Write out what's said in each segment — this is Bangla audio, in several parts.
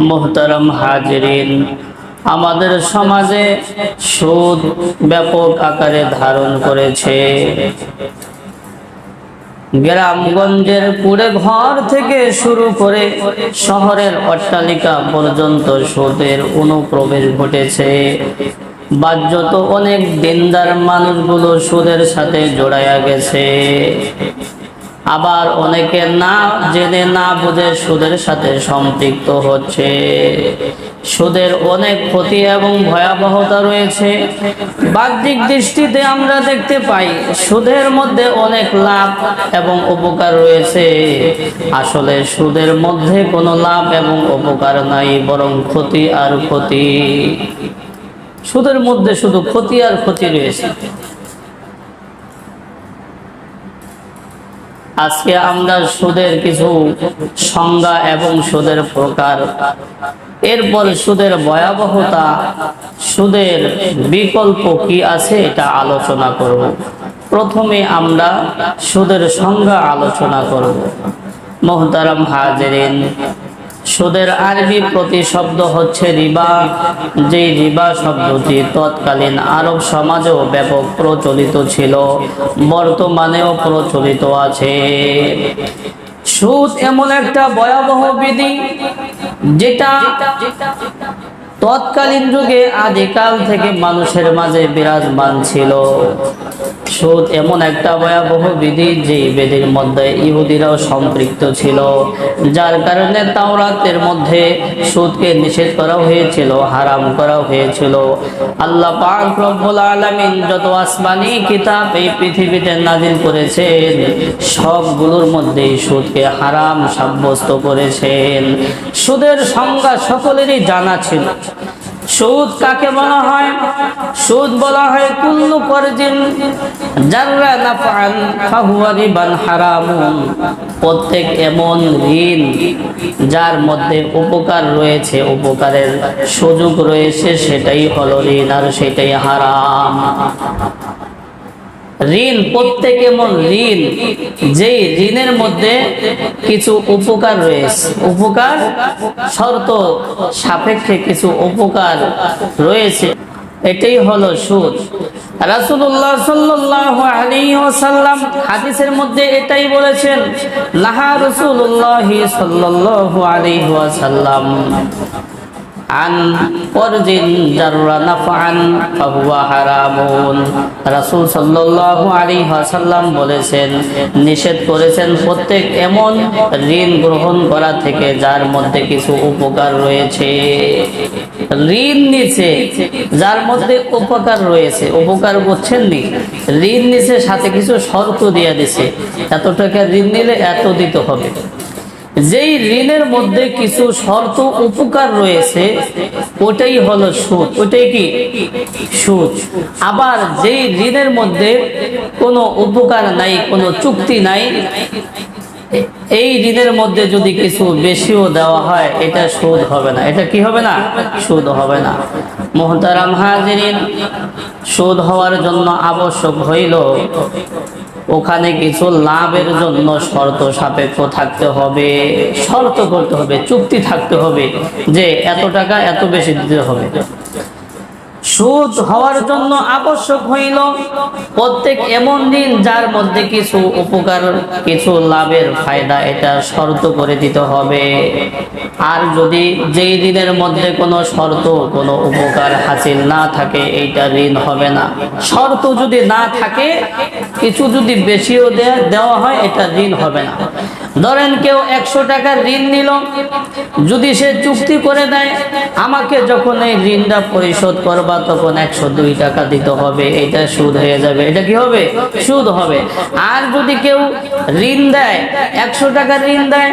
মুহতারাম হাজিরিন, আমাদের সমাজে সুদ ব্যাপক আকারে ধারণ করেছে। গ্রামগঞ্জের কুড়ে ঘর থেকে শুরু করে শহরের অট্টালিকা পর্যন্ত সুদের অনুপ্রবেশ ঘটেছে। বাহ্যত অনেক দিনদার মানুষগুলো সুদের সাথে জড়াইয়া গেছে, আবার অনেকে না জেনে না বুঝে সুদের সাথে সম্পৃক্ত হচ্ছে। সুদের অনেক ক্ষতি এবং ভয়াবহতা রয়েছে। বাহ্যিক দৃষ্টিতে আমরা দেখতে পাই সুদের মধ্যে অনেক লাভ এবং উপকার রয়েছে। আসলে সুদের মধ্যে কোনো লাভ এবং উপকার নাই, বরং ক্ষতি আর ক্ষতি। সুদের মধ্যে শুধু ক্ষতি আর ক্ষতি রয়েছে। আজকে আমরা সুদের কিছু সংজ্ঞা এবং সুদের প্রকার, এরপর সুদের ভয়াবহতা, সুদের বিকল্প কি আছে এটা আলোচনা করব। প্রথমে আমরা সুদের সংজ্ঞা আলোচনা করব। মুহতারাম হাজিরিন, সুদের আরবি প্রতিশব্দ হচ্ছে রিবা। যে রিবা শব্দটি তৎকালীন আরব সমাজেও ব্যাপক প্রচলিত ছিল, বর্তমানেও প্রচলিত আছে। সুদ এমন একটা ভয়াবহ বিধি যেটা তৎকালীন যুগে আদিকাল থেকে মানুষের মাঝে বিরাজমান ছিল। সুদ এমন একটা ভয়াবহ বিধি যে বিধির মধ্যে ইহুদিরাও সম্পৃক্ত ছিল, যার কারণে তাওরাতের মধ্যে সুদকে নিষেধ করা হয়েছিল, হারাম করা হয়েছিল। আল্লাহ পাক রব্বুল আলামিন যত আসমানি কিতাব এই পৃথিবীতে নাজিল করেছেন, সবগুলোর মধ্যে সুদকে হারাম সাব্যস্ত করেছেন। সুদের সংজ্ঞা সকলেরই জানা ছিল। সুদ কাকে বলা হয়? সুদ বলা হয় কুল্লু করজিন জাররা নাফআন ফাহুয়া রিবান হারামুন। প্রত্যেক এমন ঋণ যার মধ্যে উপকার রয়েছে, উপকারের সুযোগ রয়েছে, সেটাই হলো ঋণ, আর সেটাই হারাম। ঋণ প্রত্যেক এমন ঋণ যেই ঋণের মধ্যে কিছু উপকার রয়েছে, উপকার শর্ত সাপেক্ষে কিছু উপকার রয়েছে, এটাই হলো সুদ। রাসূলুল্লাহ সাল্লাল্লাহু আলাইহি ওয়াসাল্লাম হাদিসের মধ্যে এটাই বলেছেন, নাহা রাসূলুল্লাহ সাল্লাল্লাহু আলাইহি ওয়াসাল্লাম আন করজিন জাররা নাফআন ফাহুয়া হারামুন। রাসূল সাল্লাল্লাহু আলাইহি ওয়াসাল্লাম বলেছেন, নিষেধ করেছেন প্রত্যেক এমন ঋণ গ্রহণ করা থেকে যার মধ্যে কিছু উপকার রয়েছে। ঋণ নিছে যার মধ্যে উপকার রয়েছে, উপকার বুঝছেন নি? ঋণ নিছে সাথে কিছু শর্ত দিয়ে দিছে, এত টাকা ঋণ নিলে এত দিতে হবে। যেই ঋণের মধ্যে কিছু শর্ত উপকার রয়েছে ওটাই হলো সুদ, ওটাই কি সুদ। আবার যেই ঋণের মধ্যে কোনো উপকার নাই, কোনো চুক্তি নাই, এই ঋণের মধ্যে যদি কিছু বেশিও দেওয়া হয় এটা সুদ হবে না। এটা কি হবে না? সুদ হবে না। মুহতারাম হাজিরিন, সুদ হওয়ার জন্য আবশ্যক হইল ওখানে কিছু লাভের জন্য শর্ত সাপেক্ষ থাকতে হবে, শর্ত করতে হবে, চুক্তি থাকতে হবে যে এত টাকা এত বেশি দিতে হবে। সুদ হওয়ার জন্য আবশ্যক হইল প্রত্যেক এমন দিন যার মধ্যে কিছু উপকার, কিছু লাভের ফায়দা, এটা শর্ত করে দিতে হবে। আর যদি যেই দিনের মধ্যে কোনো শর্ত, কোনো উপকার হাসিল না থাকে, এইটা ঋণ হবে না। শর্ত যদি না থাকে, কিছু যদি বেশিও দেওয়া হয়, এটা ঋণ হবে না। ধরেন কেউ 100 টাকার ঋণ নিল, যদি সে চুক্তি করে দেয় আমাকে যখন এই ঋণটা পরিশোধ করবা তখন 102 টাকা দিতে হবে, এটা সুদ হয়ে যাবে। এটা কি হবে? সুদ হবে। আর যদি কেউ ঋণ দেয়, 100 টাকার ঋণ দেয়,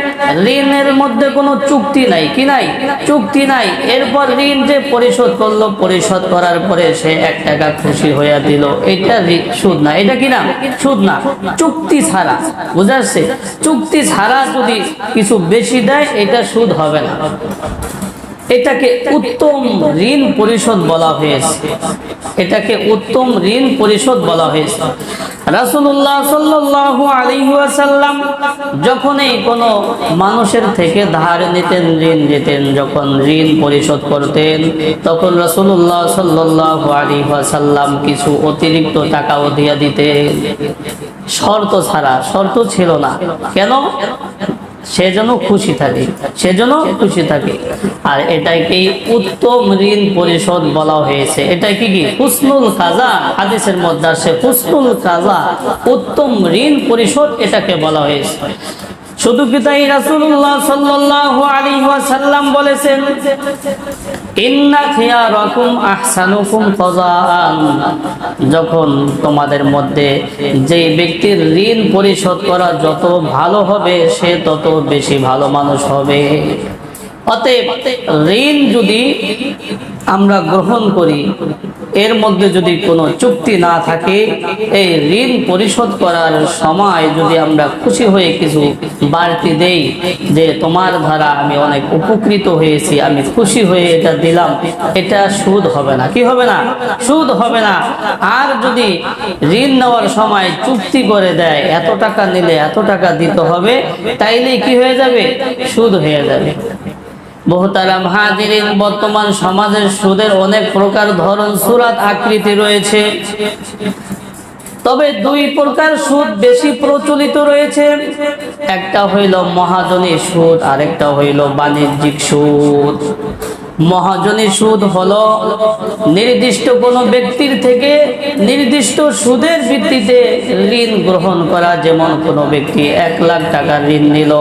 ঋণের মধ্যে কোনো চুক্তি নাই, কি নাই? চুক্তি নাই। এরপর ঋণ যে পরিশোধ করলো, পরিশোধ করার পরে সে 1 টাকা খুশি হয়ে দিল, এটা সুদ না। এটা কি না? সুদ না। চুক্তি ছাড়া, বুঝাচ্ছে? চুক্তি ছাড়া যদি কিছু বেশি দেয় এটা সুদ হবে না। এটাকে উত্তম ঋণ পরিশোধ বলা হয়েছে, এটাকে উত্তম ঋণ পরিশোধ বলা হয়েছে। রাসূলুল্লাহ সাল্লাল্লাহু আলাইহি ওয়াসাল্লাম যখনই কোনো মানুষের থেকে ধার নিতেন, ঋণ নিতেন, যখন ঋণ পরিশোধ করতেন, তখন রাসূলুল্লাহ সাল্লাল্লাহু আলাইহি ওয়াসাল্লাম কিছু অতিরিক্ত টাকাও দিয়ে দিতেন, শর্ত ছাড়া। শর্ত ছিল না, কেন? সেজন্য খুশি থাকে, সেজন্য খুশি থাকে। আর এটাকে উত্তম ঋণ পরিশোধ বলা হয়েছে। এটা কি হুসনুল কাজা, হাদিসের মধ্যে আসে হুসনুল কাজা, উত্তম ঋণ পরিশোধ এটাকে বলা হয়েছে। শুধু কি তাই, রাসূলুল্লাহ সাল্লাল্লাহু আলাইহি ওয়াসাল্লাম বলেছেন, ইন্না খিয়ারাকুম আহসানুকুম কাযাআন, যখন তোমাদের মধ্যে যে ব্যক্তির ঋণ পরিশোধ করা যত ভালো হবে সে তত বেশি ভালো মানুষ হবে। অতএব ঋণ যদি আমরা গ্রহণ করি, এর মধ্যে যদি কোনো চুক্তি না থাকে, এই ঋণ পরিশোধ করার সময় যদি আমরা খুশি হয়ে কিছু বাড়তি দেই, যে তোমার দ্বারা আমি অনেক উপকৃত হয়েছি, আমি খুশি হয়ে এটা দিলাম, এটা সুদ হবে না। কি হবে না? সুদ হবে না। আর যদি ঋণ নেওয়ার সময় চুক্তি করে দেয়, এত টাকা নিলে এত টাকা দিতে হবে, তাইলে কি হয়ে যাবে? সুদ হয়ে যাবে। মুহতারাম হাজিরিন, বর্তমান সমাজের সুদের অনেক প্রকার, ধরন, সুরাত, আকৃতি রয়েছে। তবে দুই প্রকার সুদ বেশি প্রচলিত রয়েছে। একটা হইল মহাজনী সুদ, আরেকটা হইল বাণিজ্যিক সুদ। মহাজনী সুদ হলো নির্দিষ্ট কোনো ব্যক্তির থেকে নির্দিষ্ট সুদের ভিত্তিতে ঋণ গ্রহণ করা। যেমন কোনো ব্যক্তি 1 লাখ টাকার ঋণ নিল,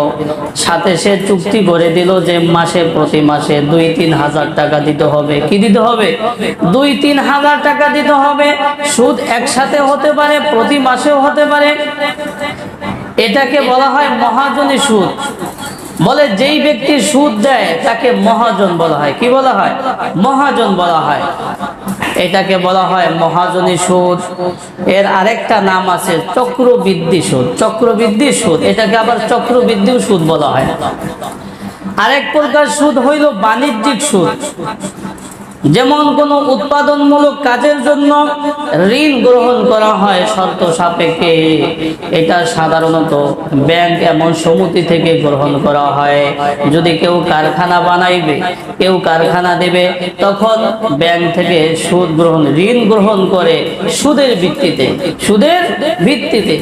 সাথে সে চুক্তি করে দিল যে মাসে, প্রতি মাসে 2-3 হাজার টাকা দিতে হবে। কি দিতে হবে? 2-3 হাজার টাকা দিতে হবে। সুদ একসাথে হতে পারে, প্রতি মাসেও হতে পারে। এটাকে বলা হয় মহাজনী সুদ। বলে যেই ব্যক্তি সুদ দেয় তাকে মহাজন বলা হয়। কি বলা হয়? মহাজন বলা হয়। এটাকে বলা হয় মহাজনী সুদ। এর আরেকটা নাম আছে চক্রবৃদ্ধি সুদ। চক্রবৃদ্ধি সুদ, এটাকে আবার চক্রবৃদ্ধি সুদ বলা হয়। আরেক প্রকার সুদ হইল বাণিজ্যিক সুদ। যেমন কোনো উৎপাদনমূলক কাজের জন্য ঋণ গ্রহণ করা হয় শর্ত সাপেক্ষে, এটা সাধারণত ব্যাংক এমন সমিতি থেকে গ্রহণ করা হয়। যদি কেউ কারখানা বানাইবে, কেউ কারখানা দেবে, তখন ব্যাংক থেকে সুদ গ্রহণ, ঋণ গ্রহণ করে সুদের ভিত্তিতে। সুদের ভিত্তিতে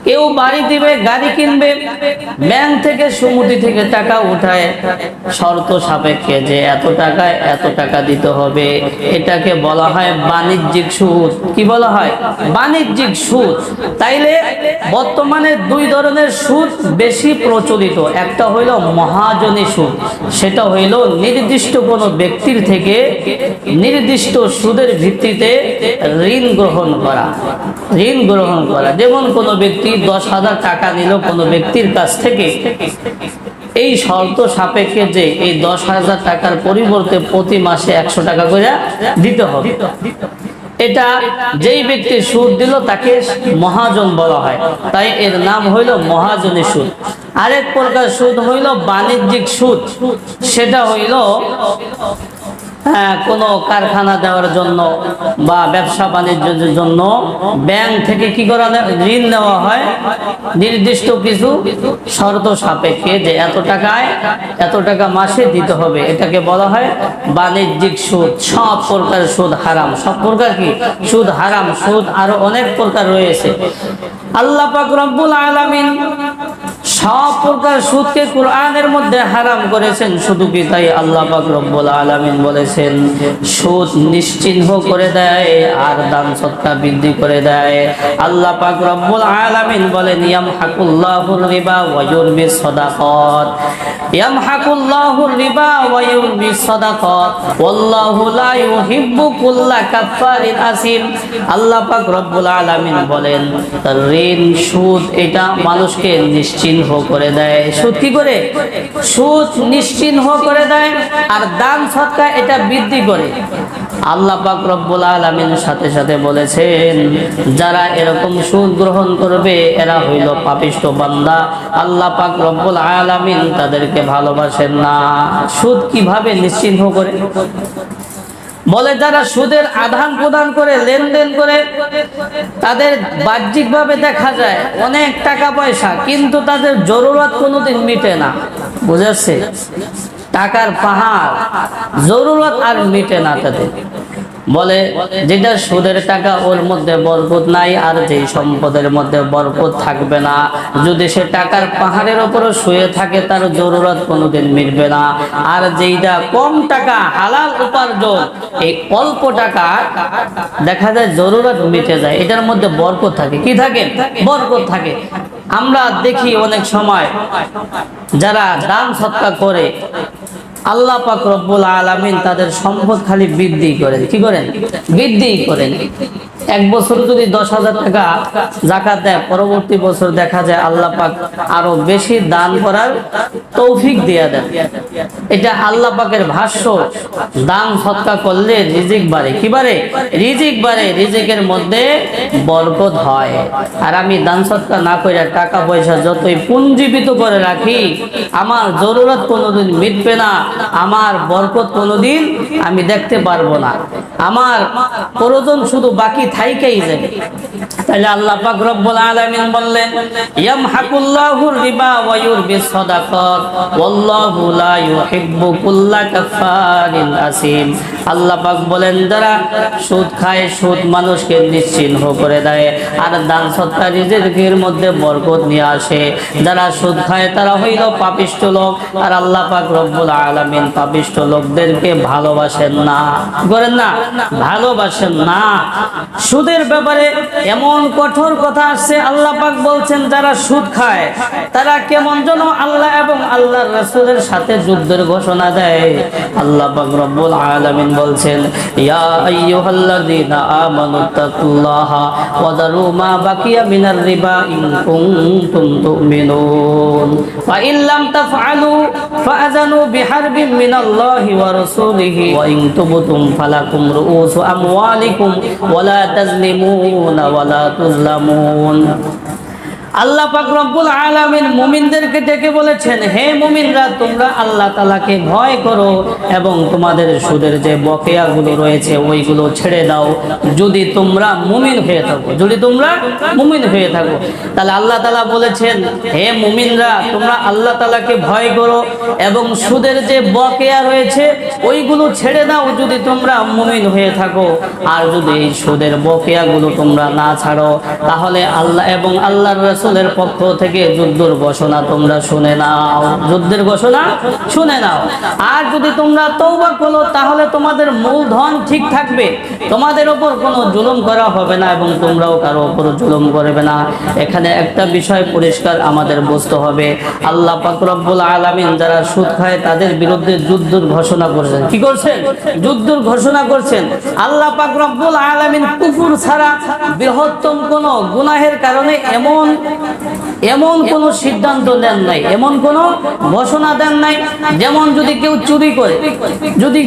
কেউ বাড়ি দিবে, গাড়ি কিনবে, ব্যাংক থেকে, সমিতি থেকে টাকা উঠায় শর্ত সাপেক্ষে, যে এত টাকায় এত টাকা দিতে হবে। এটাকে বলা হয় বাণিজ্যিক সুদ। কি বলা হয়? বাণিজ্যিক সুদ। তাইলে বর্তমানে দুই ধরনের সুদ বেশি প্রচলিত। একটা হইল মহাজনী সুদ, সেটা হইল নির্দিষ্ট কোনো ব্যক্তির থেকে নির্দিষ্ট সুদের ভিত্তিতে ঋণ গ্রহণ করা। ঋণ গ্রহণ করা, যেমন কোনো ব্যক্তি 10,000 টাকা নিল কোনো ব্যক্তির কাছ থেকে, এই শর্ত সাপেক্ষে যে এই 10,000 টাকার পরিবর্তে প্রতি মাসে 100 টাকা করে দিতে হবে। এটা যেই ব্যক্তি সুদ দিল তাকে মহাজন বলা হয়, তাই এর নাম হইল মহাজনী সুদ। আরেক প্রকার সুদ হইল বাণিজ্যিক সুদ। সেটা হইল কোনো কারখানা দেওয়ার জন্য বা ব্যবসা বাণিজ্যের জন্য ব্যাংক থেকে কি করা, ঋণ নেওয়া হয় নির্দিষ্ট কিছু শর্ত সাপেক্ষে, যে এত টাকায় এত টাকা মাসে দিতে হবে। এটাকে বলা হয় বাণিজ্যিক সুদ। সব প্রকার সুদ হারাম। সব প্রকার কি? সুদ হারাম। সুদ আরো অনেক প্রকার রয়েছে। আল্লাহ পাক রব্বুল আলামিন সব প্রকার সুদকে কোরআনের মধ্যে হারাম করেছেন। শুধু কি তাই, আল্লাহ পাক রব্বুল আলামিন বলেছেন সুদ নিশ্চিহ্ন করে দেয় আর দান সদকা বৃদ্ধি করে দেয়। আল্লাহ পাক রব্বুল আলামিন বলেন ইয়ামহাকুল্লাহুর রিবা ওয়া ইউরবিস সাদাকাত, ইয়ামহাকুল্লাহুর রিবা ওয়া ইউরবিস সাদাকাত ওয়াল্লাহু লা ইউহিব্বু কুল্লা কাফফারিন আসিম। আল্লাহ পাক রব্বুল আলামিন বলেন ঋণ, সুদ, এটা মানুষকে নিশ্চিহ্ন করে দেয়। সুদ কি করে? সুদ নিশ্চিহ্ন করে দেয়। আর দান সদকা এটা বৃদ্ধি করে। আল্লাহ পাক রব্বুল আলামিন সাথে সাথে বলেছেন, যারা এরকম সুদ গ্রহণ করবে এরা হইল পাপিষ্ঠ বান্দা, আল্লাহ পাক রব্বুল আলামিন তাদেরকে ভালোবাসেন না। সুদ কিভাবে নিশ্চিহ্ন করে? বলে যারা সুদের আদান প্রদান করে, লেনদেন করে, তাদের বাহ্যিকভাবে দেখা যায় অনেক টাকা পয়সা, কিন্তু তাদের জরুরত কোনোদিন মিটে না। বুঝাচ্ছে? টাকার পাহাড়, জরুরত আর মিটে না তাদের। বলে যেটা সুদের টাকা ওর মধ্যে বরকত নাই, আর যেই সম্পদের মধ্যে বরকত থাকবে না, যদি সে টাকার পাহাড়ের উপরে শুয়ে থাকে তার জরুরত কোনোদিন মিটবে না। আর যেইটা কম টাকা হালাল উপার্জন, এই অল্প টাকা দেখা যায় জরুরত মিটে যায়, এটার মধ্যে বরকত থাকে। কি থাকে? বরকত থাকে। আমরা দেখি অনেক সময় যারা দান সৎকার করে, আল্লাহ পাক রব্বুল আলামিন তাদের সম্পদ খালি বৃদ্ধি করেন। কি করেন? বৃদ্ধি করেন। এক বছর যদি 10,000 টাকা যাকাত দেয়, পরবর্তী বছর দেখা যায় আল্লাহ পাক আরো বেশি দান করার তৌফিক দিয়ে দেন। এটা আল্লাহ পাকের ভাষ্য। দান সৎকা করলে রিজিক বাড়ে। কি বাড়ে? রিজিক বাড়ে, রিজিকের মধ্যে বরকত হয়। আর আমি দান সৎকা না করে টাকা পয়সা যতই পুঞ্জীবিত করে রাখি, আমার জরুরত কোনোদিন মিটবে না, আমার বরকত কোনোদিন আমি দেখতে পারবো না, আমার প্রয়োজন শুধু বাকি থাইকেই যাবে। তাহলে আল্লাহ পাক রব্বুল আলামিন বললেন, ইয়ামহাকুল্লাহুর রিবা ওয়া ইউরবিস সাদাকাত ওয়াল্লাহু লা ইউহিব্বু কুল্লা কাফারিন আসিম। আল্লাহ পাক বলেন, যারা সুদ খায়, সুদ মানুষকে নিশ্চিহ্ন করে দেয়, আর দান সৎকার রিজিকের মধ্যে বরকত নিয়ে আসে। যারা সুদ খায় তারা হইল পাপিষ্ঠ লোক, আর আল্লাহ পাক রব্বুল আলামিন পাপিষ্ঠ লোকদেরকে ভালোবাসেন না। করেন না? ভালোবাসেন না। সুদের ব্যাপারে এমন কঠোর কথা আসছে, আল্লাহ পাক বলছেন যারা সুদ খায় তারা কেমন যেন আল্লাহ এবং আল্লাহর রাসূলের সাথে যুদ্ধের ঘোষণা দেয়। আল্লাহ পাক রব্বুল আলামিন বলছেন, ইয়া আইয়ুহাল্লাযীনা আমানুত্তাকুল্লাহা ওয়া যারু মা বাকিয়া মিনার রিবা ইন কুনতুম তুমিনুন ফা ইন লাম তাফআলু ফাআযানু বিহারবিন মিনাল্লাহি ওয়া রাসূলিহি ওয়া ইন তুবতুম ফালাকুম রুউসু আমওয়ালিকুম ওয়া লা তাজলিমুনা ওয়া লা তুজলামুন। আল্লাহ পাক রব্বুল আলামিন মুমিনদেরকে ডেকে বলেছেন, হে মুমিনরা, তোমরা আল্লাহ তাআলাকে ভয় করো এবং তোমাদের সুদের যে বকেয়াগুলো রয়েছে ওইগুলো ছেড়ে দাও, যদি তোমরা মুমিন হয়ে থাকো। যদি তোমরা মুমিন হয়ে থাকো, তাহলে আল্লাহ তাআলা বলেছেন, হে মুমিনরা, তোমরা আল্লাহ তাআলাকে ভয় করো এবং সুদের যে বকেয়া রয়েছে ওইগুলো ছেড়ে দাও, যদি তোমরা মুমিন হয়ে থাকো। আর যদি এই সুদের বকেয়াগুলো তোমরা না ছাড়ো, তাহলে আল্লাহ এবং আল্লাহর রাসূলের পক্ষ থেকে যুদ্ধের ঘোষণা তোমরা শুনে নাও। যুদ্ধের ঘোষণা শুনে নাও। আর যদি তোমরা তওবা করো, তাহলে তোমাদের মূলধন ঠিক থাকবে, তোমাদের উপর কোনো জুলুম করা হবে না এবং তোমরাও কারো উপর জুলুম করবে না। এখানে একটা বিষয় পরিষ্কার আমাদের বুঝতে হবে, আল্লাহ পাক রব্বুল আলামিন যারা সুদ খায় তাদের বিরুদ্ধে যুদ্ধের ঘোষণা করেছেন। কি করছেন? যুদ্ধের ঘোষণা করছেন। আল্লাহ পাক রব্বুল আলামিন কুফর ছাড়া বৃহত্তম কোনো গুনাহের কারণে এমন কোন সিদ্ধান্ত দেন নাই, এমন কোন ঘোষণা দেন নাই। যেমন যদি কেউ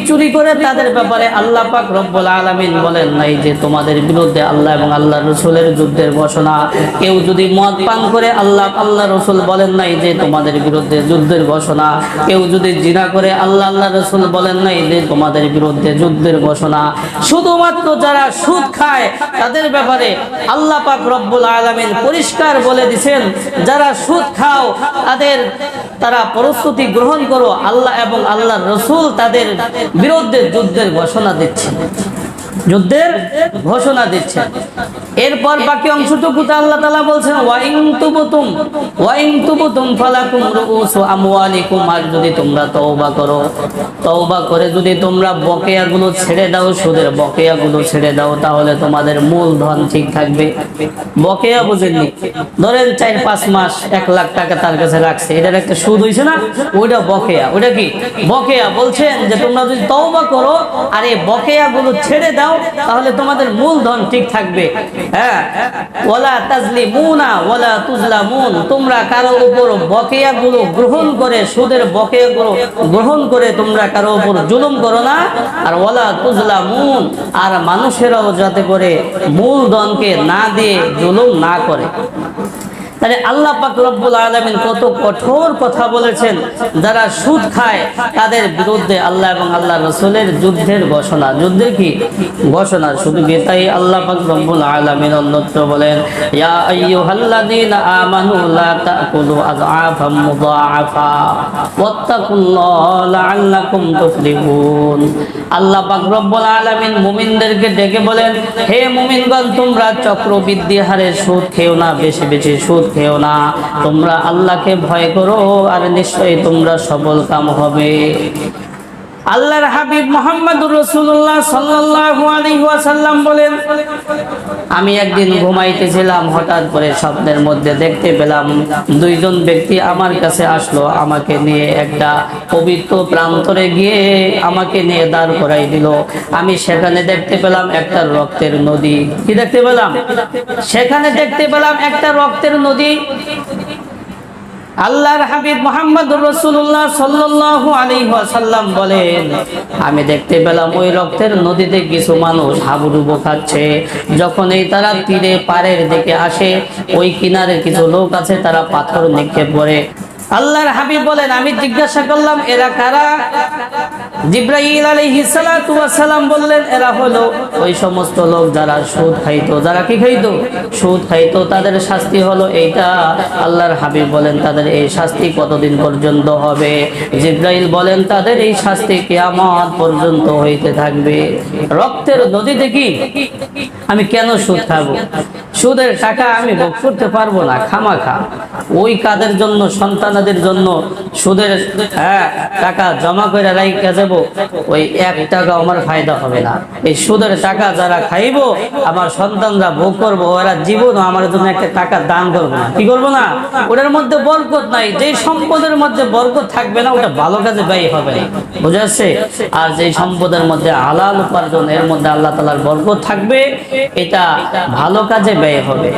চুরি করে তাদের ব্যাপারে আল্লাহ পাক রব্বুল আলামিন বলেন নাই যে তোমাদের বিরুদ্ধে আল্লাহ এবং আল্লাহর রাসূলের যুদ্ধের ঘোষণা। কেউ যদি মদ পান করে আল্লাহ রাসূল বলেন নাই যে তোমাদের বিরুদ্ধে যুদ্ধের ঘোষণা। কেউ যদি জিনা করে আল্লাহ রাসূল বলেন নাই যে তোমাদের বিরুদ্ধে যুদ্ধের ঘোষণা। শুধুমাত্র যারা সুদ খায় তাদের ব্যাপারে আল্লাহ পাক রব্বুল আলামিন পরিষ্কার বলে দিয়েছেন, যারা সুদ খাও তারা প্রস্তুতি গ্রহণ করো, আল্লাহ এবং আল্লাহর রাসূল তাদের বিরুদ্ধে যুদ্ধের ঘোষণা দিচ্ছেন। যুদ্ধের ঘোষণা দিচ্ছেন। এরপর বাকি অংশটুকু আল্লাহ তাআলা বলছেন, ওয়া ইন তুবতুম ফালাকুম রুউসু আমওয়ালিকুম। আর যদি তোমরা তওবা করে যদি তোমরা বকেয়াগুলো ছেড়ে দাও, সুদের বকেয়াগুলো ছেড়ে দাও, তাহলে তোমাদের মূলধন ঠিক থাকবে। বকেয়া বুঝেননি? ধরেন 4-5 মাস 1 লাখ টাকা তার কাছে রাখছে, এটার একটা সুদ হইছে না? ওইটা বকেয়া। ওইটা কি? বকেয়া। বলছেন যে তোমরা যদি তওবা করো আর এই বকেয়াগুলো ছেড়ে দাও, তাহলে তোমাদের মূলধন ঠিক থাকবে। হ্যাঁ, ওয়ালা তাজলিমুনা ওয়ালা তুজলামুন, তোমরা কারো উপর বকেয়াগুলো গ্রহণ করে, সুদের বকেয়াগুলো গ্রহণ করে তোমরা কারো উপর জুলুম করো না। আর ওয়ালা তুজলামুন, আর মানুষেরাও যাতে করে মূলধনকে না দিয়ে জুলুম না করে। তাহলে আল্লাহ পাক রব্বুল আলামিন কত কঠোর কথা বলেছেন। যারা সুদ খায় তাদের বিরুদ্ধে আল্লাহ এবং আল্লাহ রাসূলের যুদ্ধের ঘোষণা। যুদ্ধের কি ঘোষণা? শুধু তাই আল্লাহ পাক রব্বুল আলামিন অন্যত্র বলেন, ইয়া আইয়ুহাল্লাযীনা আমানু লা তাকুলু আযআফাম মুযাআফা ওয়াত্তাকুল্লাহ লাআল্লাকুম তুফলিহুন। আল্লাহ পাক রব্বুল আলামিন মুমিনদেরকে ডেকে বলেন, হে মুমিনগণ, তোমরা চক্রবৃদ্ধি হারে সুদ খেও না, বেশি বেশি সুদ খেও না, তোমরা আল্লাহকে ভয় করো, আর নিশ্চয়ই তোমরা সফল কাম হবে। আল্লাহর হাবিব মুহাম্মদুর রাসূলুল্লাহ সাল্লাল্লাহু আলাইহি ওয়াসাল্লাম বলেন, আমি একদিন ঘুমাইতেছিলাম, হঠাৎ করে স্বপ্নের মধ্যে দেখতে পেলাম দুইজন ব্যক্তি আমার কাছে আসলো, আমাকে নিয়ে একটা পবিত্র প্রান্তরে গিয়ে আমাকে নিয়ে দাঁড় করাই দিল। আমি সেখানে দেখতে পেলাম একটা রক্তের নদী। কি দেখতে পেলাম? সেখানে দেখতে পেলাম একটা রক্তের নদী। আল্লাহর হাবিব মুহাম্মদুর রাসূলুল্লাহ সাল্লাল্লাহু আলাইহি ওয়াসাল্লাম বলেন, আমি দেখতে পেলাম ওই রক্তের নদীতে কিছু মানুষ হাবুডুবু খাচ্ছে। যখনই তারা তীরে পাড়ের দিকে আসে, ওই কিনারে কিছু লোক আছে, তারা পাথর নিক্ষেপ করে। আল্লাহর হাবিব বলেন, আমি জিজ্ঞাসা করলাম এরা কারা? জিবরাইল আলাইহিস সালাতু ওয়াস সালাম বললেন, এরা হলো ওই সমস্ত লোক যারা সুদ খাইতো। যারা কি খাইতো? সুদ খাইতো। তাদের শাস্তি হলো এইটা। আল্লাহর হাবিব বলেন, তাদের এই শাস্তি কতদিন পর্যন্ত হবে? জিবরাইল বলেন, তাদের এই শাস্তি কিয়ামত পর্যন্ত হইতে থাকবে। রক্তের নদীতে কি আমি কেন সুদ খাবো? সুদের টাকা আমি ভোগ করতে পারবো না খামাখা। ওই কাদের জন্য? সন্তানদের জন্য সুদের টাকা জমা করে রাইখা যাব, ওই 1 টাকা আমার ফায়দা হবে না। এই সুদের টাকা যারা খাইবো, আমার সন্তানরা ভোগ করবো, ওরা জীবনও আমার জন্য একটা টাকা দান করবো না। কি করবো না? ওটার মধ্যে বরকত নাই। যে সম্পদের মধ্যে বরকত থাকবে না, ওটা ভালো কাজে ব্যয় হবে না। বুঝা যাচ্ছে? আর যে সম্পদের মধ্যে হালাল উপার্জন, এর মধ্যে আল্লাহ তাআলার বরকত থাকবে, এটা ভালো কাজে ব্যয় হবে।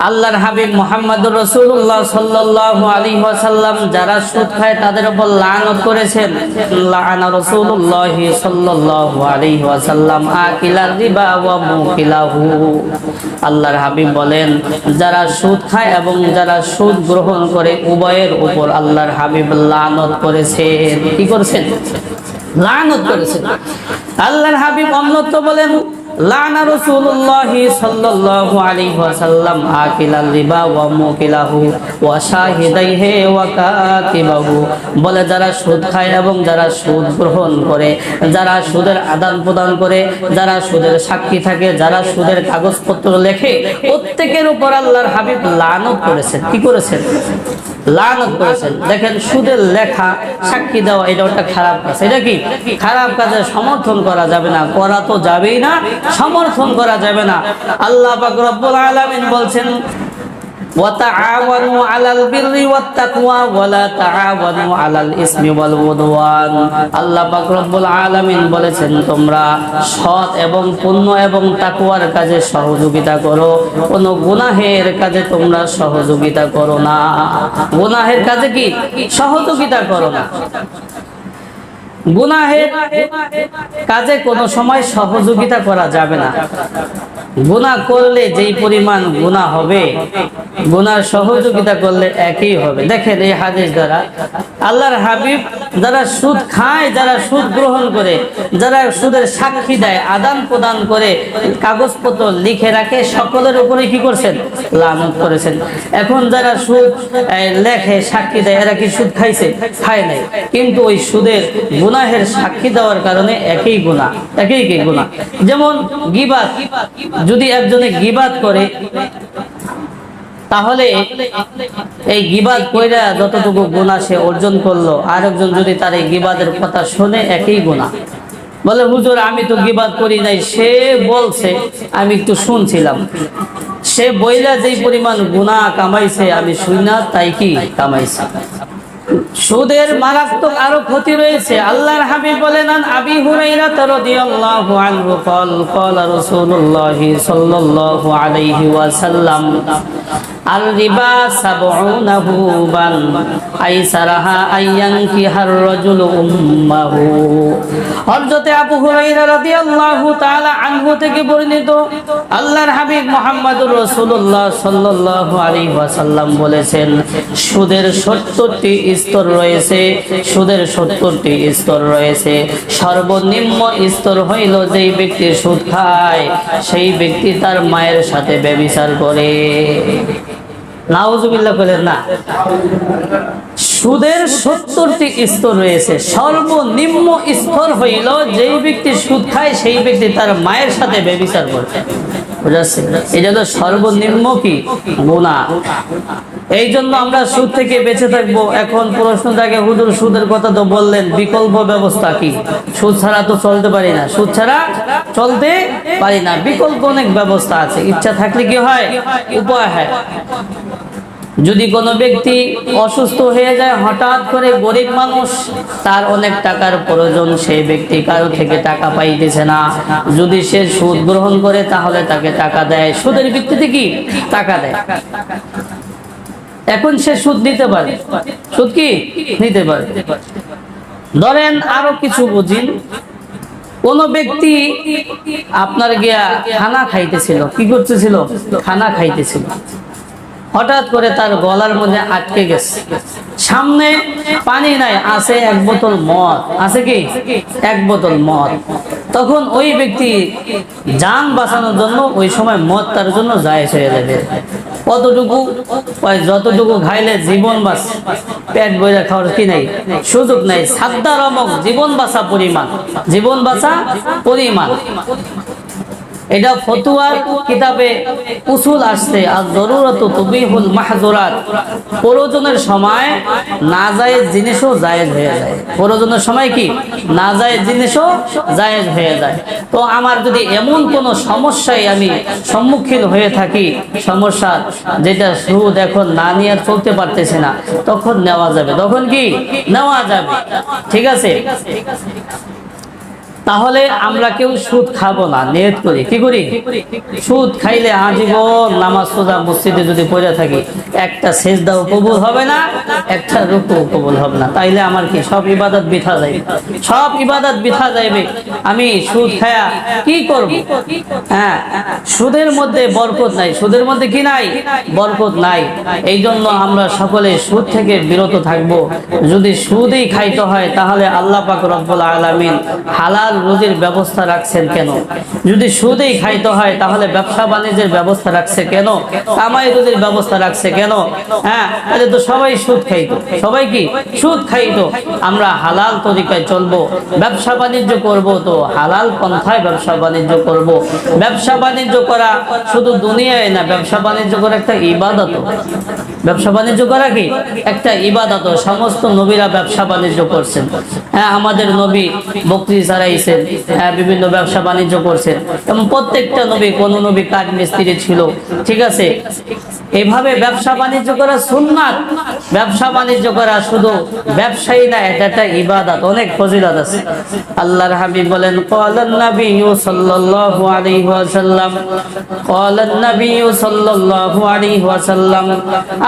আল্লাহর হাবিব মুহাম্মদুর রাসূলুল্লাহ সাল্লাল্লাহু আলাইহি ওয়াসাল্লাম যারা সুদ খায় তাদের উপর লানত করেছেন। লাআনা রাসূলুল্লাহ সাল্লাল্লাহু আলাইহি ওয়াসাল্লাম আকিলার রিবা ওয়া মুকিলাহু। আল্লাহর হাবিব বলেন, যারা সুদ খায় এবং যারা সুদ গ্রহণ করে, উভয়ের উপর আল্লাহর হাবিব লানত করেছেন। কি করেছেন? লানত করেছেন। আল্লাহর হাবিব অন্যত্র বলেন, লানা রাসূলুল্লাহ সাল্লাল্লাহু আলাইহি ওয়াসাল্লাম আকিলাল রিবা ওয়া মুকিলাহু ওয়া শাহিদাইহি ওয়া কাতিবাহু। বলে, যারা সুদ খায় এবং যারা সুদ গ্রহণ করে, যারা সুদের আদান প্রদান করে, যারা সুদের সাক্ষী থাকে, যারা সুদের কাগজপত্র লেখে, প্রত্যেকের উপর আল্লাহর হাবিব লানত করেছেন। কি করেছেন? লানত করেছেন। দেখেন, সুদের লেখা, সাক্ষী দেওয়া, এটা একটা খারাপ কাজ। এটা কি খারাপ কাজে সমর্থন করা যাবে না, করা তো যাবেই না, সমর্থন করা যাবে না। আল্লাহ পাক রব্বুল আলামিন বলছেন, وتعاونوا على البر والتقوى ولا تعاونوا على الاثم والعدوان। আল্লাহ পাক রব্বুল আলামিন বলেছেন, তোমরা সৎ এবং পুণ্য এবং তাকওয়ার কাজে সহযোগিতা করো, কোন গুনাহের কাজে তোমরা সহযোগিতা করো না। গুনাহের কাজে কি সহযোগিতা করো না। গুনাহের কাজে কোনো সময় সহযোগিতা করা যাবে না। গুনাহ করলে যেই পরিমাণ গুনাহ হবে, গুনার সহযোগিতা করলে একই হবে। দেখেন, এই হাদিস দ্বারা আল্লাহর হাবিব যারা সুদ খায়, যারা সুদ গ্রহণ করে, যারা সুদের সাক্ষী দেয়, আদান প্রদান করে, কাগজপত্র লিখে রাখে, সকলের উপরে কি করছেন? লানত করেছেন। এখন যারা সুদ লেখে, সাক্ষী দেয়, এরা কি সুদ খাইছে? খায় নাই। কিন্তু ওই সুদের গুনাহের সাক্ষী দেওয়ার কারণে একই গুনাহ, একই কি গুনাহ। যেমন গীবাত, যদি একজনে গীবাত করে, তাহলে এই গীবাত কইরা যতটুকু গুনাহ সে অর্জন করলো, আরেকজন যদি তার এই গীবাতের কথা শুনে, একই গুনাহ। বলে, হুজুর আমি তো গীবাত করি নাই, সে বলছে, আমি একটু শুনছিলাম। সে বইলা যেই পরিমাণ গুনাহ কামাইছে, আমি শুনি না তাই কি কামাইছে। সুদের মারাত্মক আরো ক্ষতি রয়েছে। আল্লাহর হাবিব বলেন, আন আবি হুরায়রা রাদিয়াল্লাহু আনহু قال قال رسول الله صلى الله عليه وسلم الربا 70 হুবান আইসারাহা আইয়ানকিহার রাজুলু উম্মাহু। হযরত আবু হুরায়রা রাদিয়াল্লাহু তাআলা আনহু থেকে বর্ণিত, আল্লাহর হাবিব মুহাম্মদুর রাসূলুল্লাহ সাল্লাল্লাহু আলাইহি ওয়াসাল্লাম বলেছেন, সুদের 70টি স্তর রয়েছে। সুদের 70টি স্তর রয়েছে। সর্বনিম্ন স্তর হইল যেই ব্যক্তি সুদ খায় সেই ব্যক্তি তার মায়ের সাথে ব্যভিচার করে। নাউজুবিল্লাহ বলেন না। সুদের 70টি স্তর রয়েছে। সর্বনিম্ন স্তর হইল যেই ব্যক্তি সুদ খায় সেই ব্যক্তি তার মায়ের সাথে ব্যভিচার করে। বুঝাচ্ছে? এটা তো সর্বনিম্ন কি গুনাহ। এই জন্য আমরা সুদ থেকে বেঁচে থাকবো। এখন প্রশ্ন থাকে, হুজুর সুদের কথা তো বললেন, বিকল্প ব্যবস্থা কি? সুদ ছাড়া তো চলতে পারি না, সুদ ছাড়া চলতে পারি না। বিকল্প অনেক ব্যবস্থা আছে, ইচ্ছা থাকলে কি হয়, উপায় হয়। যদি কোনো ব্যক্তি অসুস্থ হয়ে যায় হঠাৎ করে, গরিব মানুষ, তার অনেক টাকার প্রয়োজন, সেই ব্যক্তি কারো থেকে টাকা পাইতেছে না, যদি সে সুদ গ্রহণ করে তাহলে তাকে টাকা দেয়, সুদের ভিত্তিতে কি টাকা দেয়। এখন সে সুদ নিতে পারে, সুদ কি নিতে পারে। ধরেন আরো কিছু বুঝিন, কোন ব্যক্তি আপনার গিয়া খানা খাইতেছিল, কি করতেছিল, খানা খাইতেছিল, হঠাৎ করে তার গলার মধ্যে আটকে গেছে, সামনে পানি নাই, আছে এক বোতল মদ, আছে কি এক বোতল মদ। তখন ওই ব্যক্তি জান বাঁচানোর জন্য ওই সময় মদ তার জন্য জায়েজ হয়ে যাবে। কতটুকু, যতটুকু খাইলে জীবন বাঁচ, পেট বইরা খাওয়ার কি নাই, সুযোগ নাই, সাদ্দা রমক জীবন বাঁচা পরিমাণ, জীবন বাঁচা পরিমাণ। এটা ফতুয়ার কিতাবে উসুল আসছে, আর জরুরত তুবিহুল মাহজুরাত, প্রয়োজনের সময় নাজায়েজ জিনিসও জায়েজ হয়ে যায়। প্রয়োজনের সময় কি নাজায়েজ জিনিসও জায়েজ হয়ে যায়। তো আমার যদি এমন কোনো সমস্যায় আমি সম্মুখীন হয়ে থাকি, সমস্যা যেটা সুদ এখন না নিয়ে চলতে পারতেছে না, তখন নেওয়া যাবে, তখন কি নেওয়া যাবে। ঠিক আছে, তাহলে আমরা কেউ সুদ খাবো না, নিয়ত করি, কি করি, সুদ খাইলে আজীবন নামাজ রোজা মসজিদে যদি পড়ে থাকি, একটা সেজদাও কবুল হবে না, একটা রুকুও কবুল হবে না, তাইলে আমার কি সব ইবাদত বৃথা যাইবে, সব ইবাদত বৃথা যাইবে। আমি সুদ খায়া কি করব? হ্যাঁ, সুদের মধ্যে বরকত নাই, সুদের মধ্যে কি নাই, বরকত নাই। এই জন্য আমরা সকলে সুদ থেকে বিরত থাকব। যদি সুদই খাইতে হয় তাহলে আল্লাহ পাক রব্বুল আলামিন হালাল রুজির ব্যবস্থা রাখছেন কেন? যদি সুদেই খাইতে হয় তাহলে ব্যবসা বাণিজ্যের ব্যবস্থা রাখছে কেন? কামাই রুজির ব্যবস্থা রাখছে কেন? হ্যাঁ, তাহলে তো সবাই সুদ খাইতো, সবাই কি সুদ খাইতো। আমরা হালাল তরিকায় চলবো, ব্যবসা বাণিজ্য করব তো হালাল পন্থায় ব্যবসা বাণিজ্য করব। ব্যবসা বাণিজ্য করা শুধু দুনিয়ায় না, ব্যবসা বাণিজ্য করা একটা ইবাদত। ব্যবসা বাণিজ্য করা কি একটা ইবাদত। সমস্ত নবীরা ব্যবসা বাণিজ্য করছেন। হ্যাঁ, আমাদের নবী বকরি ছাড়াইছেন, হ্যাঁ, বিভিন্ন ব্যবসা বাণিজ্য করছেন, এবং প্রত্যেকটা নবী, কোন নবী কাঠ মিস্ত্রি ছিল। ঠিক আছে, এইভাবে ব্যবসা বাণিজ্য করা সুন্নাত। ব্যবসা বাণিজ্য করা শুধু ব্যবসায়ী না, এটা একটা ইবাদত, অনেক ফজিলত আছে। আল্লাহর হাবিব বলেন, ক্বালান নাবিয়্যু সাল্লাল্লাহু আলাইহি ওয়াসাল্লাম, ক্বালান নাবিয়্যু সাল্লাল্লাহু আলাইহি ওয়াসাল্লাম,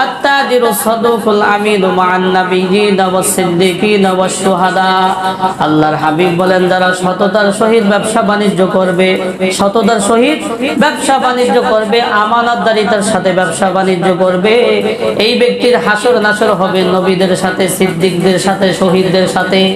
আত-তাজিরু সাদুকুল আমিনু মা'আন নাবিয়্যিনা ওয়াস-সিদ্দিকিনা ওয়াশ-শুহাদা। আল্লাহর হাবিব বলেন, যারা সততার সহিত ব্যবসা বাণিজ্য করবে, সততার সহিত ব্যবসা বাণিজ্য করবে, আমানতদারিতার সাথে ব্যবসা বাণিজ্য করবে, এই ব্যক্তির হাসর নাসর হবে নবীদের সাথে, সিদ্দিকদের সাথে, শহীদদের সাথে।